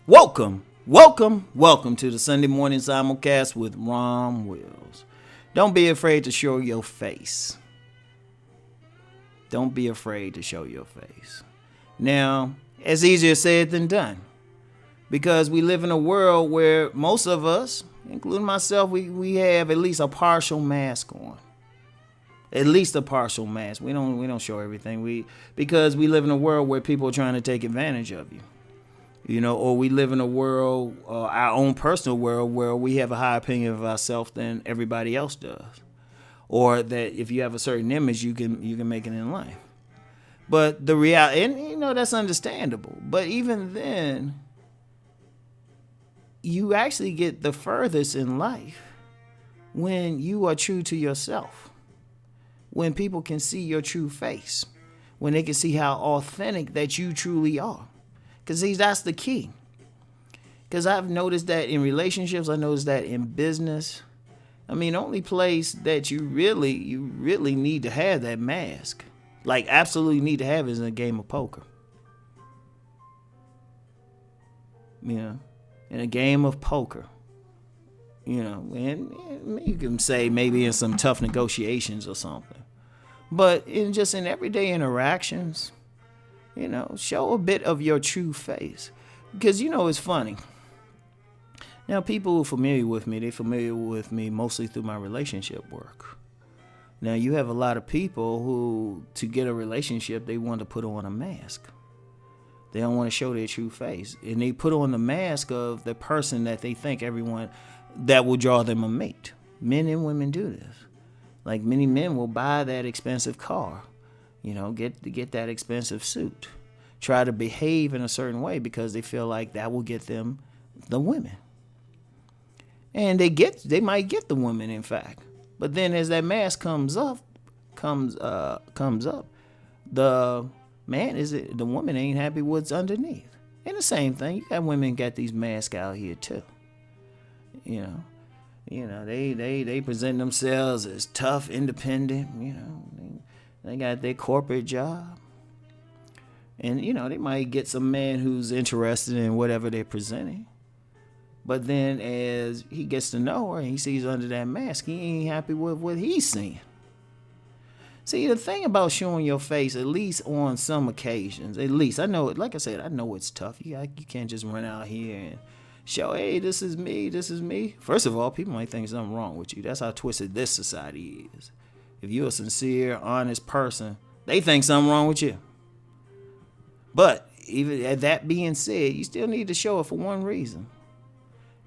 Welcome to the Sunday morning simulcast with Rom Wills. Don't be afraid to show your face. Don't be afraid to show your face. Now, it's easier said than done because we live in a world where most of us, including myself, we have at least a partial mask on. At least a partial mask. We don't show everything. Because we live in a world where people are trying to take advantage of you. Or we live in a world, our own personal world, where we have a higher opinion of ourselves than everybody else does. Or that if you have a certain image, you can make it in life. But the reality, and that's understandable. But even then, you actually get the furthest in life when you are true to yourself. When people can see your true face. When they can see how authentic that you truly are. Because that's the key. Because I've noticed that in relationships, I noticed that in business. The only place that you really need to have that mask, like absolutely need to have, is in a game of poker. In a game of poker. And you can say maybe in some tough negotiations or something. But in everyday interactions, show a bit of your true face. Because, it's funny. Now, people who are familiar with me, they're familiar with me mostly through my relationship work. Now, you have a lot of people who, to get a relationship, they want to put on a mask. They don't want to show their true face. And they put on the mask of the person that they think everyone that will draw them a mate. Men and women do this. Like many men will buy that expensive car. Get that expensive suit. Try to behave in a certain way because they feel like that will get them the women. And they might get the women, in fact. But then as that mask comes up, the woman ain't happy what's underneath. And the same thing, you got women got these masks out here too. They present themselves as tough, independent, they got their corporate job. And, they might get some man who's interested in whatever they're presenting. But then as he gets to know her and he sees under that mask, he ain't happy with what he's seeing. See, the thing about showing your face, at least on some occasions, at least, I know, like I said, I know it's tough. You can't just run out here and show, hey, this is me. First of all, people might think something wrong with you. That's how twisted this society is. If you're a sincere, honest person, they think something wrong with you. But even that being said, you still need to show it for one reason.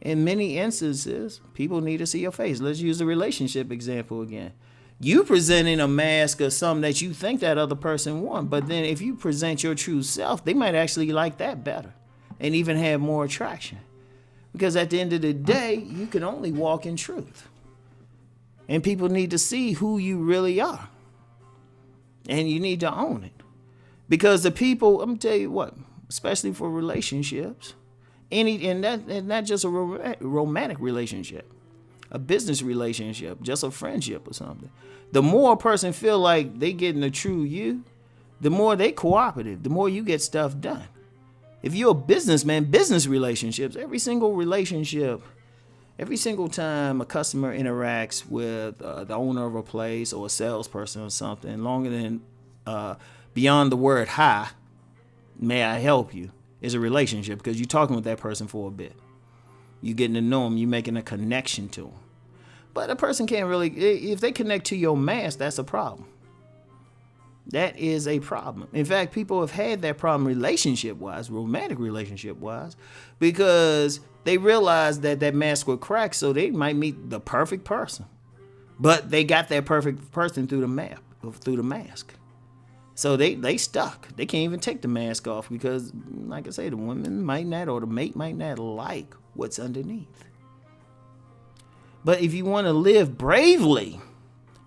In many instances, people need to see your face. Let's use the relationship example again. You presenting a mask of something that you think that other person wants, but then if you present your true self, they might actually like that better and even have more attraction. Because at the end of the day, you can only walk in truth. And people need to see who you really are. And you need to own it. Because the people, I'm going to tell you what, especially for relationships, and not just a romantic relationship, a business relationship, just a friendship or something. The more a person feel like they getting the true you, the more they cooperative, the more you get stuff done. If you're a businessman, business relationships, every single time a customer interacts with the owner of a place or a salesperson or something, longer than beyond the word hi, may I help you, is a relationship because you're talking with that person for a bit. You're getting to know them. You're making a connection to them. But a person can't really, if they connect to your mask, that's a problem. That is a problem. In fact, people have had that problem relationship-wise, romantic relationship-wise, because they realize that mask will crack, so they might meet the perfect person. But they got that perfect person through the mask. So they stuck. They can't even take the mask off because, like I say, the woman might not, or the mate might not like what's underneath. But if you want to live bravely,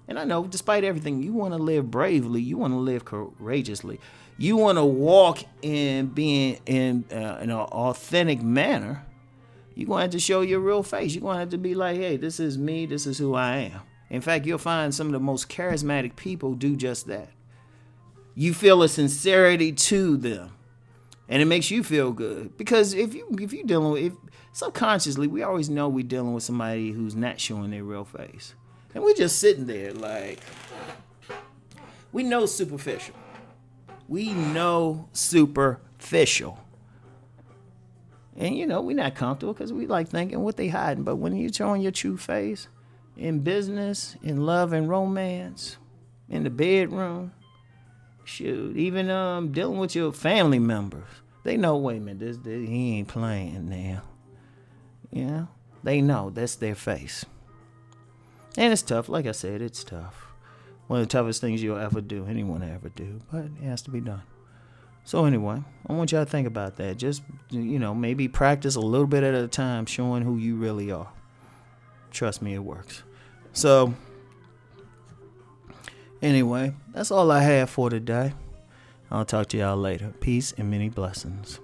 and I know despite everything, you want to live bravely, you want to live courageously, you want to walk in being in an authentic manner, you're going to have to show your real face. You're going to have to be like, hey, this is me, this is who I am. In fact, you'll find some of the most charismatic people do just that. You feel a sincerity to them. And it makes you feel good. Because if you dealing with, if subconsciously, we always know we're dealing with somebody who's not showing their real face. And we're just sitting there like, we know superficial. We know superficial. And, you know, we're not comfortable because we like thinking what they hiding. But when you're showing your true face in business, in love and romance, in the bedroom, shoot, even dealing with your family members, they know, wait a minute, this he ain't playing now. You know? They know that's their face. And it's tough. Like I said, it's tough. One of the toughest things you'll ever do, anyone will ever do. But it has to be done. So anyway, I want y'all to think about that. Just, you know, maybe practice a little bit at a time showing who you really are. Trust me, it works. So, anyway, that's all I have for today. I'll talk to y'all later. Peace and many blessings.